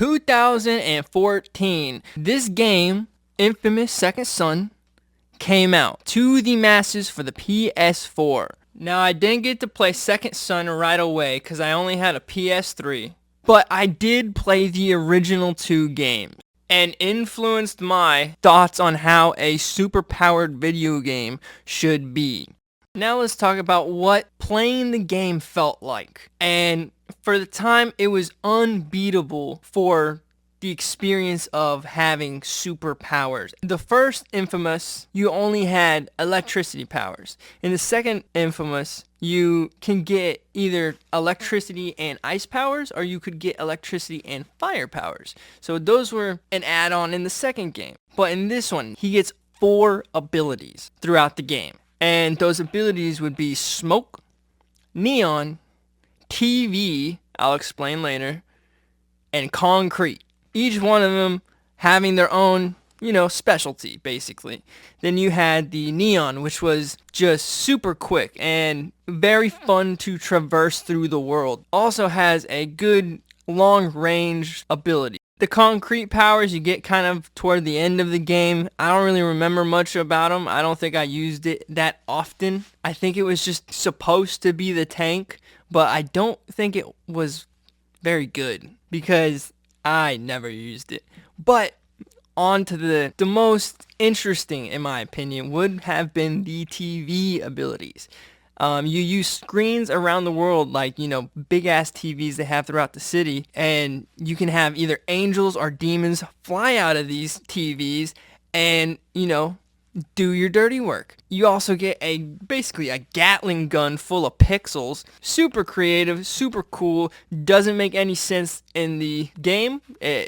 2014, this game, infamous Second Son, came out to the masses for the PS4. Now, I didn't get to play Second Son right away because I only had a PS3, but I did play the original 2 games and influenced my thoughts on how a super-powered video game should be. Now let's talk about what playing the game felt like. And for the time, it was unbeatable for the experience of having superpowers. The first Infamous, you only had electricity powers. In the second Infamous, you can get either electricity and ice powers, or you could get electricity and fire powers. So those were an add-on in the second game. But in this one, he gets 4 abilities throughout the game. And those abilities would be smoke, neon, TV, I'll explain later, and concrete. Each one of them having their own, specialty, basically. Then you had the neon, which was just super quick and very fun to traverse through the world. Also has a good long-range ability. The concrete powers you get kind of toward the end of the game. I don't really remember much about them. I don't think I used it that often. I think it was just supposed to be the tank, but I don't think it was very good because I never used it. But on to the most interesting, in my opinion, would have been the TV abilities. You use screens around the world, like, big ass TVs they have throughout the city, and you can have either angels or demons fly out of these TVs and, do your dirty work. You also get basically a Gatling gun full of pixels. Super creative, super cool. Doesn't make any sense in the game.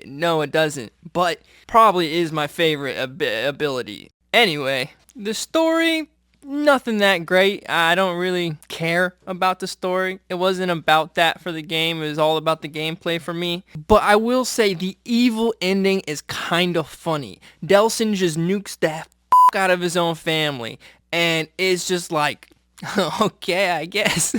No, it doesn't. But probably is my favorite ability. Anyway, the story, nothing that great. I don't really care about the story. It wasn't about that for the game. It was all about the gameplay for me. But I will say the evil ending is kind of funny. Delsin just nukes the f*** out of his own family. And it's just like, okay, I guess.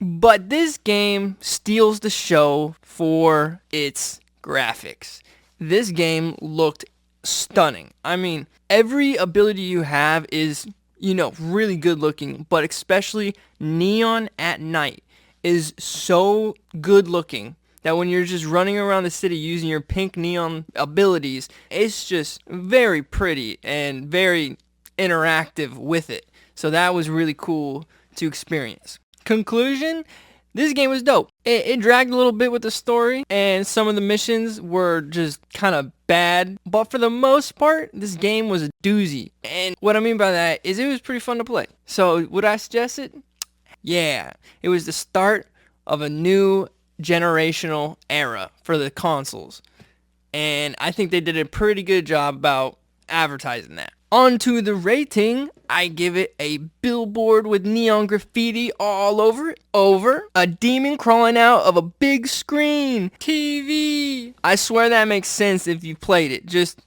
But this game steals the show for its graphics. This game looked stunning. I mean, every ability you have is, really good looking, but especially neon at night is so good looking that when you're just running around the city using your pink neon abilities, it's just very pretty and very interactive with it. So that was really cool to experience. Conclusion, this game was dope. It dragged a little bit with the story, and some of the missions were just kind of bad. But for the most part, this game was a doozy. And what I mean by that is it was pretty fun to play. So would I suggest it? Yeah. It was the start of a new generational era for the consoles. And I think they did a pretty good job about advertising that. On to the rating, I give it a billboard with neon graffiti all over it. Over a demon crawling out of a big screen TV. I swear that makes sense if you played it. Just